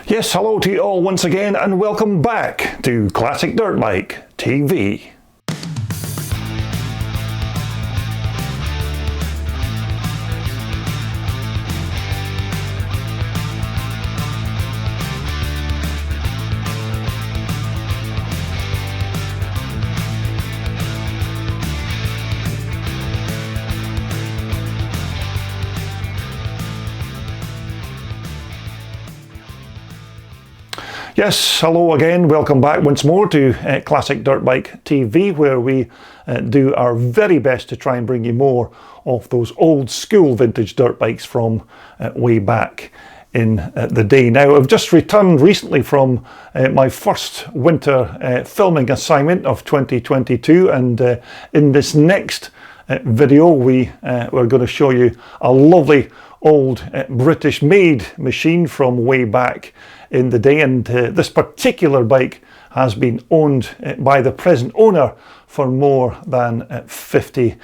Yes, hello to you all once again and welcome back to Classic Dirt Bike TV. Yes, hello again, welcome back once more to Classic Dirt Bike TV, where we do our very best to try and bring you more of those old school vintage dirt bikes from way back in the day. Now, I've just returned recently from my first winter filming assignment of 2022, and in this next video we're going to show you a lovely old British made machine from way back in the day, and this particular bike has been owned by the present owner for more than 50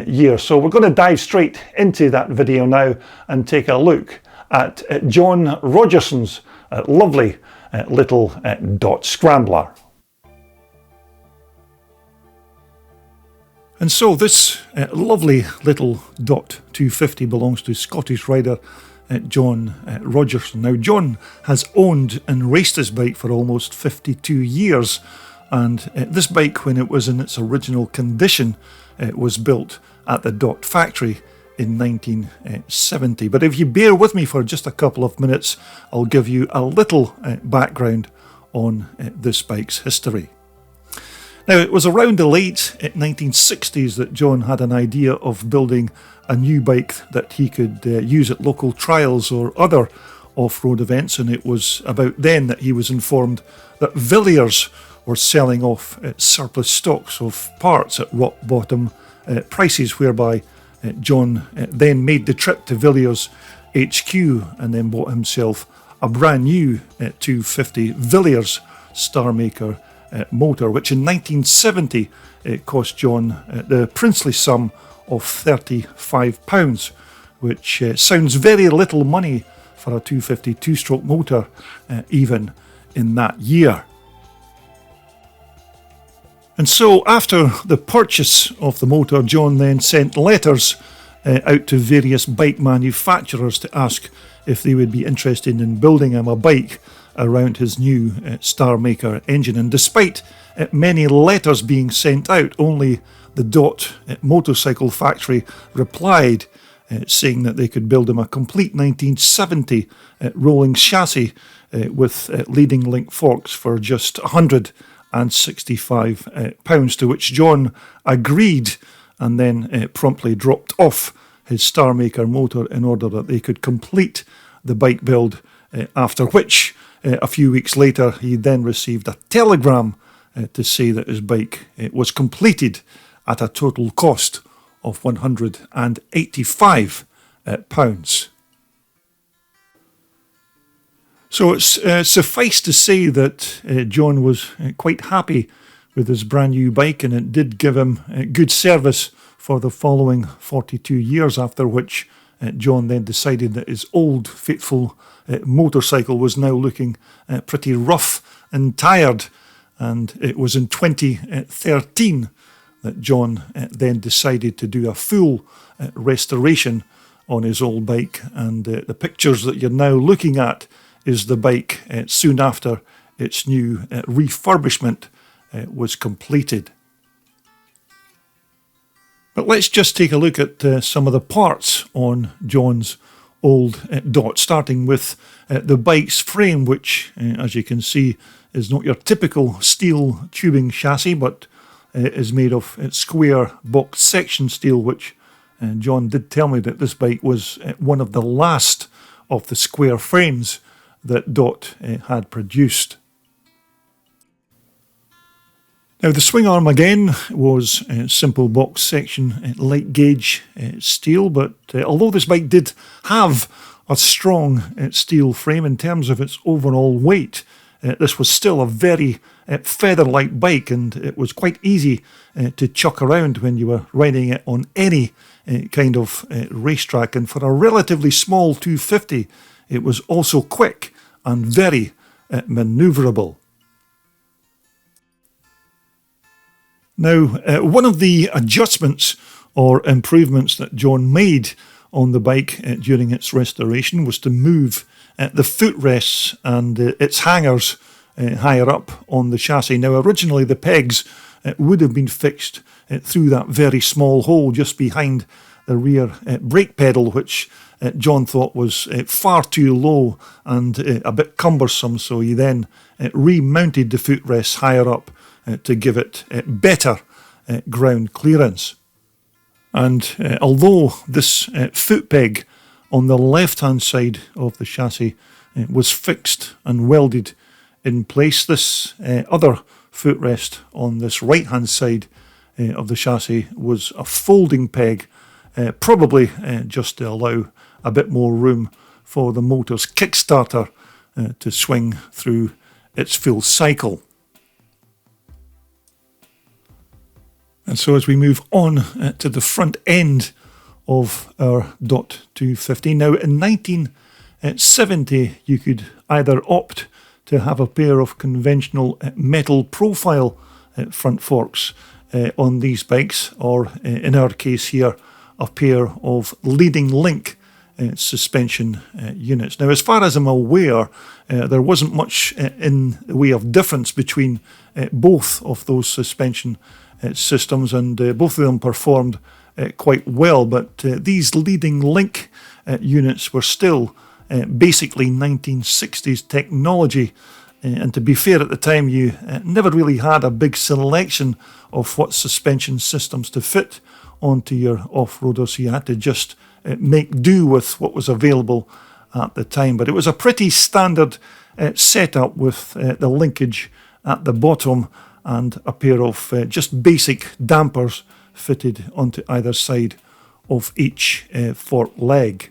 years. So we're going to dive straight into that video now and take a look at John Rogerson's lovely little dot scrambler. And so this lovely little dot 250 belongs to Scottish rider John Rogerson. Now, John has owned and raced this bike for almost 52 years, and this bike, when it was in its original condition, was built at the Dot factory in 1970. But if you bear with me for just a couple of minutes, I'll give you a little background on this bike's history. Now, it was around the late 1960s that John had an idea of building a new bike that he could use at local trials or other off-road events, and it was about then that he was informed that Villiers were selling off surplus stocks of parts at rock bottom prices, whereby John then made the trip to Villiers HQ and then bought himself a brand new 250 Villiers Starmaker motor, which in 1970 cost John the princely sum of £35, which sounds very little money for a 250 two-stroke motor even in that year. And so after the purchase of the motor, John then sent letters out to various bike manufacturers to ask if they would be interested in building him a bike around his new Starmaker engine. And despite many letters being sent out, only the Dot motorcycle factory replied saying that they could build him a complete 1970 rolling chassis with leading link forks for just £165, to which John agreed and then promptly dropped off his Starmaker motor in order that they could complete the bike build, after which a few weeks later he then received a telegram to say that his bike was completed at a total cost of £185. So it's suffice to say that John was quite happy with his brand new bike, and it did give him good service for the following 42 years, after which John then decided that his old faithful motorcycle was now looking pretty rough and tired, and it was in 2013 that John then decided to do a full restoration on his old bike, and the pictures that you're now looking at is the bike soon after its new refurbishment was completed. But let's just take a look at some of the parts on John's old Dot, starting with the bike's frame, which, as you can see, is not your typical steel tubing chassis, but is made of square box section steel, which John did tell me that this bike was one of the last of the square frames that Dot had produced. Now, the swing arm again was simple box section light gauge steel, but although this bike did have a strong steel frame in terms of its overall weight, this was still a very feather-light bike, and it was quite easy to chuck around when you were riding it on any kind of racetrack. And for a relatively small 250, it was also quick and very manoeuvrable. Now, one of the adjustments or improvements that John made on the bike during its restoration was to move the footrests and its hangers higher up on the chassis. Now, originally the pegs would have been fixed through that very small hole just behind the rear brake pedal, which John thought was far too low and a bit cumbersome, so he then remounted the footrests higher up to give it better ground clearance. And although this foot peg on the left-hand side of the chassis was fixed and welded in place, this other footrest on this right-hand side of the chassis was a folding peg, probably just to allow a bit more room for the motor's kickstarter to swing through its full cycle. And so as we move on to the front end of our DOT 250, now in 1970 you could either opt to have a pair of conventional metal profile front forks on these bikes, or in our case here, a pair of leading link suspension units. Now, as far as I'm aware, there wasn't much in the way of difference between both of those suspension systems, and both of them performed quite well, but these leading link units were still basically 1960s technology, and to be fair, at the time you never really had a big selection of what suspension systems to fit onto your off-roader, so you had to just make do with what was available at the time. But it was a pretty standard setup with the linkage at the bottom and a pair of just basic dampers fitted onto either side of each fork leg.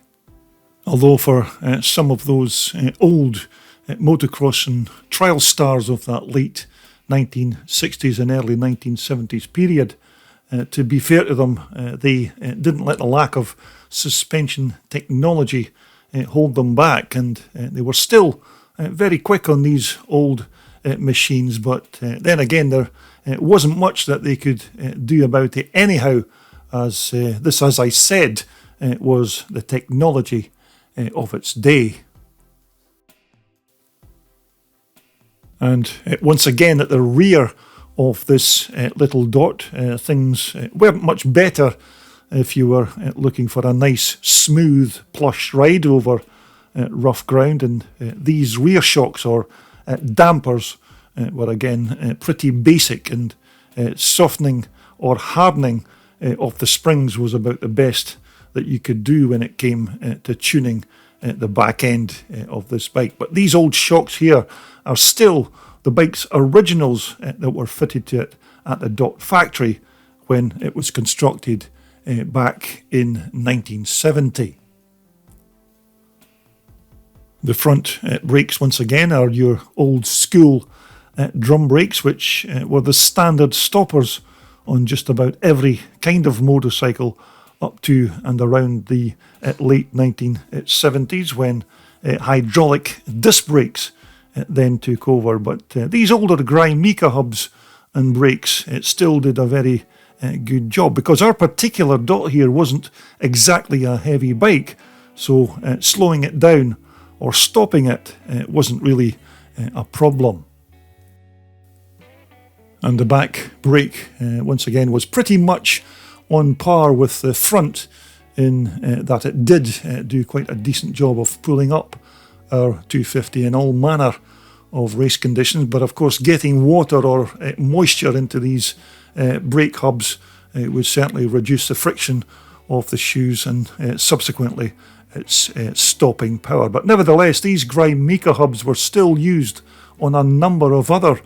Although for some of those old motocross and trial stars of that late 1960s and early 1970s period, to be fair to them, they didn't let the lack of suspension technology hold them back, and they were still very quick on these old machines, but then again there wasn't much that they could do about it anyhow, as this, as I said, was the technology of its day. And once again, at the rear of this little dot, things weren't much better if you were looking for a nice, smooth, plush ride over rough ground. And these rear shocks or dampers were again pretty basic, and softening or hardening of the springs was about the best that you could do when it came to tuning the back end of this bike. But these old shocks here are still the bike's originals that were fitted to it at the DOT factory when it was constructed back in 1970. The front brakes, once again, are your old school drum brakes, which were the standard stoppers on just about every kind of motorcycle up to and around the late 1970s, when hydraulic disc brakes then took over. But these older Grimeka hubs and brakes still did a very good job, because our particular DOT here wasn't exactly a heavy bike, so slowing it down or stopping it wasn't really a problem. And the back brake, once again, was pretty much on par with the front, in that it did do quite a decent job of pulling up our 250 in all manner of race conditions. But of course, getting water or moisture into these brake hubs would certainly reduce the friction of the shoes and subsequently its stopping power. But nevertheless, these Grimeka hubs were still used on a number of other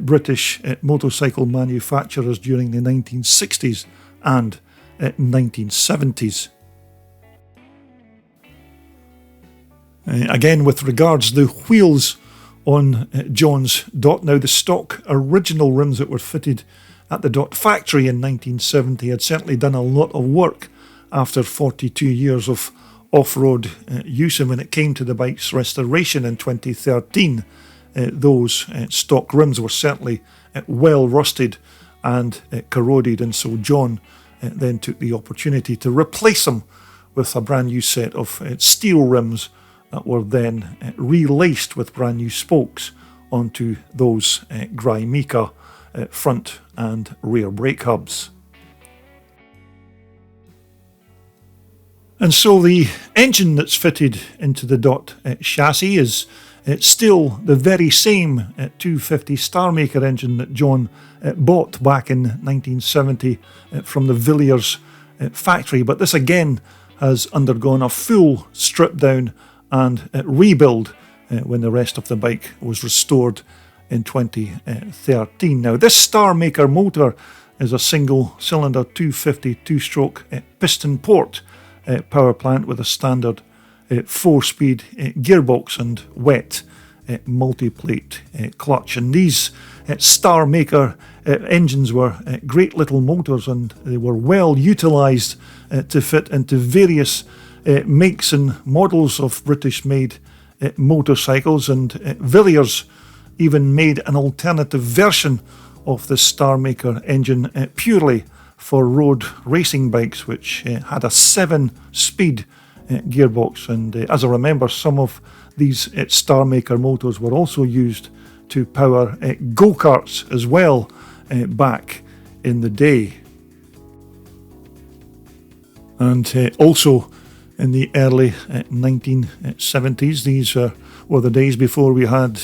British motorcycle manufacturers during the 1960s and 1970s. Again, with regards to the wheels on John's DOT, now the stock original rims that were fitted at the DOT factory in 1970 had certainly done a lot of work after 42 years of off-road use, and when it came to the bike's restoration in 2013, those stock rims were certainly well rusted and corroded, and so John then took the opportunity to replace them with a brand new set of steel rims that were then relaced with brand new spokes onto those Grimeka front and rear brake hubs. And so the engine that's fitted into the DOT chassis is still the very same 250 Starmaker engine that John bought back in 1970 from the Villiers factory, but this again has undergone a full strip down and rebuild when the rest of the bike was restored in 2013. Now, this Starmaker motor is a single cylinder 250 two-stroke piston port power plant with a standard 4-speed gearbox and wet multi-plate clutch. And these Starmaker engines were great little motors, and they were well utilised to fit into various makes and models of British-made motorcycles, and Villiers even made an alternative version of the Starmaker engine purely for road racing bikes, which had a 7-speed gearbox. And as I remember, some of these Starmaker motors were also used to power go-karts as well back in the day. And also in the early 1970s, these were the days before we had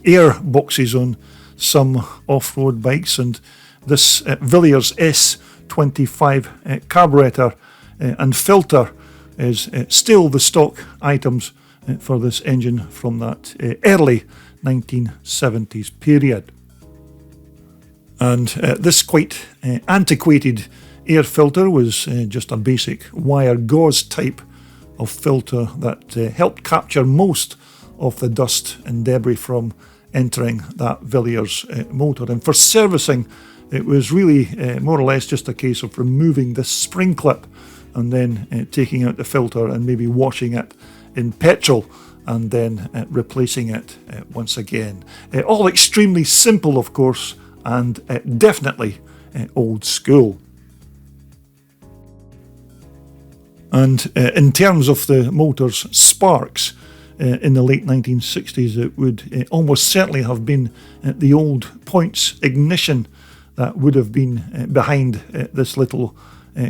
air boxes on some off-road bikes, and this Villiers S25 carburetor and filter is still the stock items for this engine from that early 1970s period. And this quite antiquated air filter was just a basic wire gauze type of filter that helped capture most of the dust and debris from entering that Villiers motor. And for servicing, it was really more or less just a case of removing this spring clip and then taking out the filter and maybe washing it in petrol and then replacing it once again. All extremely simple, of course, and definitely old school. And in terms of the motor's sparks, in the late 1960s, it would almost certainly have been the old points ignition that would have been behind this little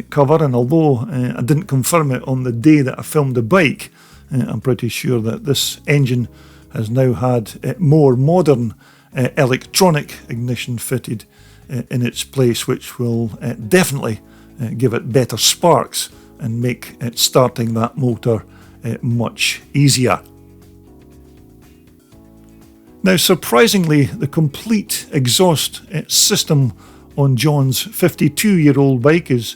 cover. And although I didn't confirm it on the day that I filmed the bike, I'm pretty sure that this engine has now had more modern electronic ignition fitted in its place, which will definitely give it better sparks and make starting that motor much easier. Now, surprisingly, the complete exhaust system on John's 52-year-old bike is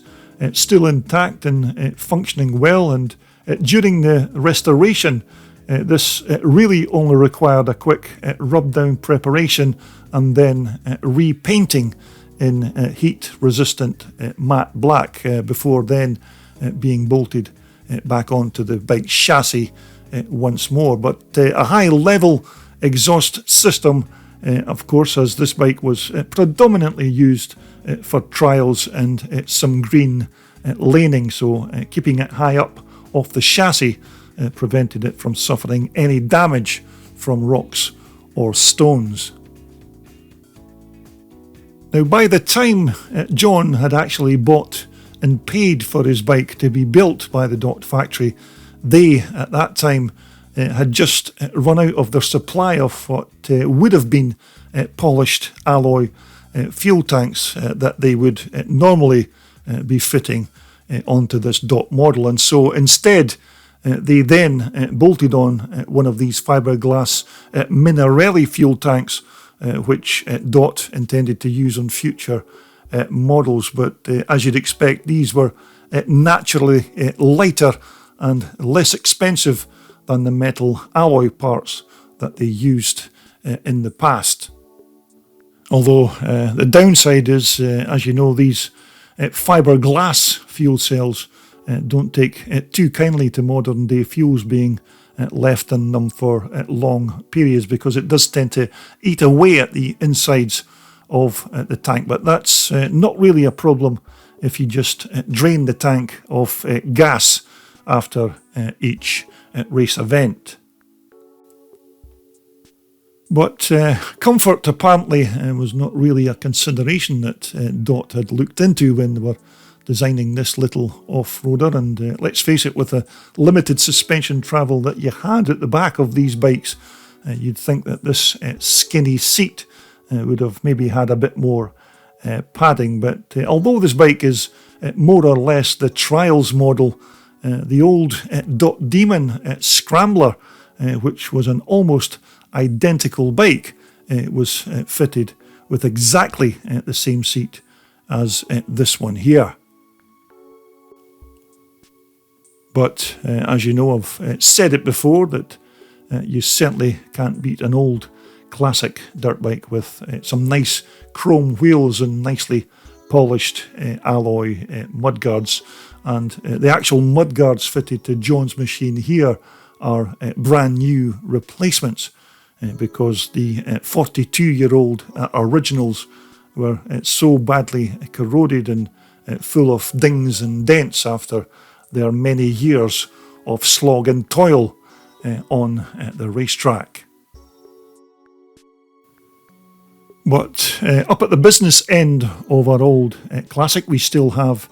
still intact and functioning well, and during the restoration, this really only required a quick rub-down preparation and then repainting in heat-resistant matte black before then being bolted back onto the bike chassis once more. But a high-level exhaust system, of course, as this bike was predominantly used for trials and some green laning, so keeping it high up off the chassis prevented it from suffering any damage from rocks or stones. Now, by the time John had actually bought and paid for his bike to be built by the DOT factory, they at that time had just run out of their supply of what would have been polished alloy fuel tanks that they would normally be fitting onto this DOT model. And so instead, they then bolted on one of these fiberglass Minarelli fuel tanks, which DOT intended to use on future models. But as you'd expect, these were naturally lighter and less expensive than the metal alloy parts that they used in the past. Although the downside is, as you know, these fiberglass fuel cells don't take too kindly to modern day fuels being left in them for long periods, because it does tend to eat away at the insides of the tank. But that's not really a problem if you just drain the tank of gas after each race event. But comfort apparently was not really a consideration that DOT had looked into when they were designing this little off-roader. And let's face it, with the limited suspension travel that you had at the back of these bikes, you'd think that this skinny seat would have maybe had a bit more padding. But although this bike is more or less the trials model, the old DOT Demon Scrambler, which was an almost identical bike, was fitted with exactly the same seat as this one here. But as you know, I've said it before, that you certainly can't beat an old classic dirt bike with some nice chrome wheels and nicely polished alloy mudguards. And the actual mudguards fitted to John's machine here are brand new replacements, because the 42-year-old originals were so badly corroded and full of dings and dents after their many years of slog and toil on the racetrack. But up at the business end of our old classic, we still have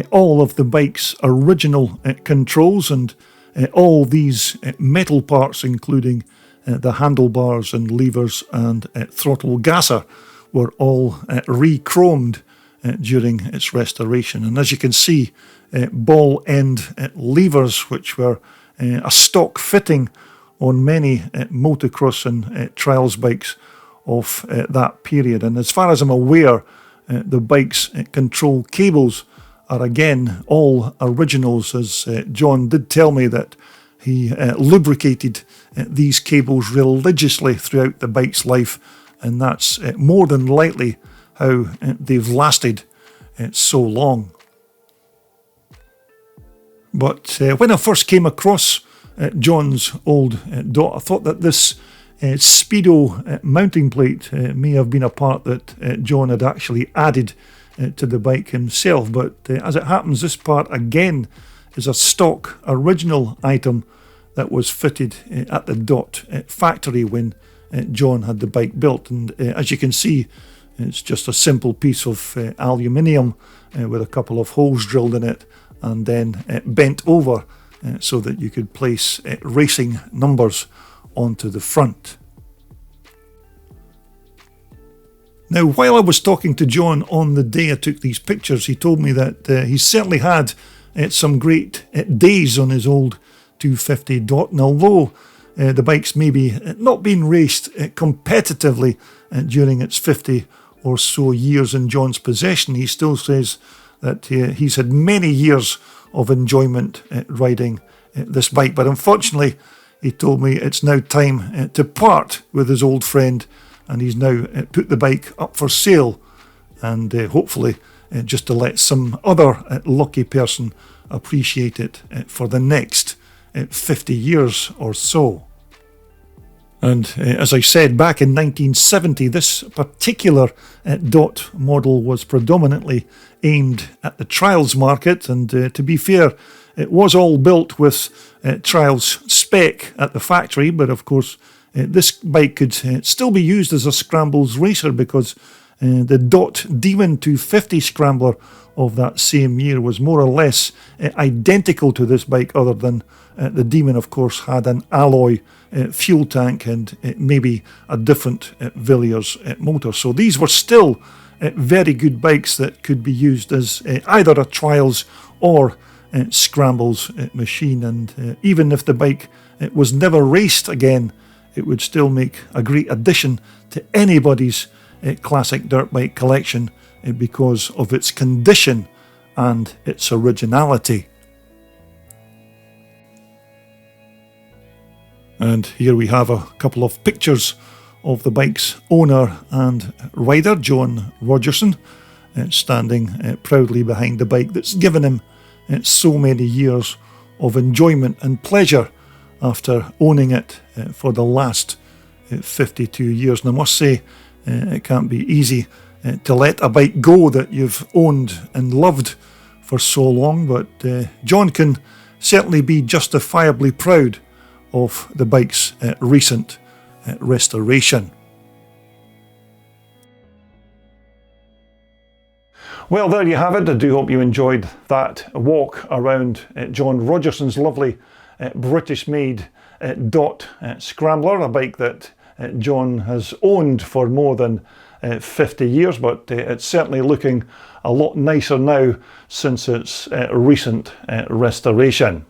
all of the bike's original controls, and all these metal parts, including the handlebars and levers and throttle gasser, were all re-chromed during its restoration. And as you can see, ball end levers, which were a stock fitting on many motocross and trials bikes of that period. And as far as I'm aware, the bike's control cables are again all originals, as John did tell me that he lubricated these cables religiously throughout the bike's life, and that's more than likely how they've lasted so long. But when I first came across John's old DOT, I thought that this Speedo mounting plate may have been a part that John had actually added to the bike himself. But as it happens, this part again is a stock original item that was fitted at the DOT factory when John had the bike built. And as you can see, it's just a simple piece of aluminium with a couple of holes drilled in it, and then bent over so that you could place racing numbers onto the front. Now, while I was talking to John on the day I took these pictures, he told me that he certainly had some great days on his old 250 DOT. And although the bike's maybe not been raced competitively during its 50 or so years in John's possession, he still says that he's had many years of enjoyment riding this bike. But unfortunately, he told me it's now time to part with his old friend, and he's now put the bike up for sale, and hopefully just to let some other lucky person appreciate it for the next 50 years or so. And as I said, back in 1970, this particular DOT model was predominantly aimed at the trials market, and to be fair, it was all built with trials spec at the factory. But of course, this bike could still be used as a scrambles racer, because the DOT Demon 250 Scrambler of that same year was more or less identical to this bike, other than the Demon, of course, had an alloy fuel tank and maybe a different Villiers motor. So these were still very good bikes that could be used as either a trials or scrambles machine. And even if the bike was never raced again, it would still make a great addition to anybody's classic dirt bike collection because of its condition and its originality. And here we have a couple of pictures of the bike's owner and rider, John Rogerson, standing proudly behind the bike that's given him so many years of enjoyment and pleasure after owning it for the last 52 years. And I must say, it can't be easy to let a bike go that you've owned and loved for so long, but John can certainly be justifiably proud of the bike's recent restoration. Well, there you have it. I do hope you enjoyed that walk around John Rogerson's lovely British-made Dot Scrambler, a bike that John has owned for more than 50 years, but it's certainly looking a lot nicer now since its recent restoration.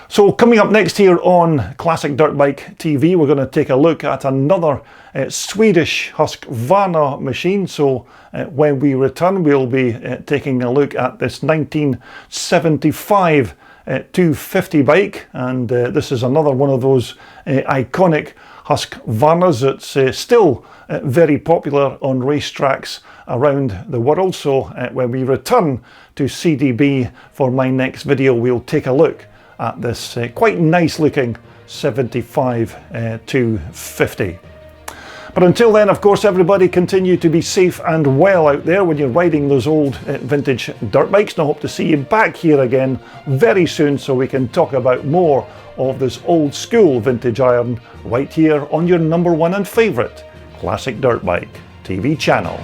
So coming up next here on Classic Dirt Bike TV, we're going to take a look at another Swedish Husqvarna machine. So when we return, we'll be taking a look at this 1975 250 bike, and this is another one of those iconic Husqvarnas that's still very popular on racetracks around the world. So when we return to CDB for my next video, we'll take a look at this quite nice looking 75 250. But until then, of course, everybody continue to be safe and well out there when you're riding those old vintage dirt bikes. And I hope to see you back here again very soon so we can talk about more of this old school vintage iron right here on your #1 and favourite Classic Dirt Bike TV channel.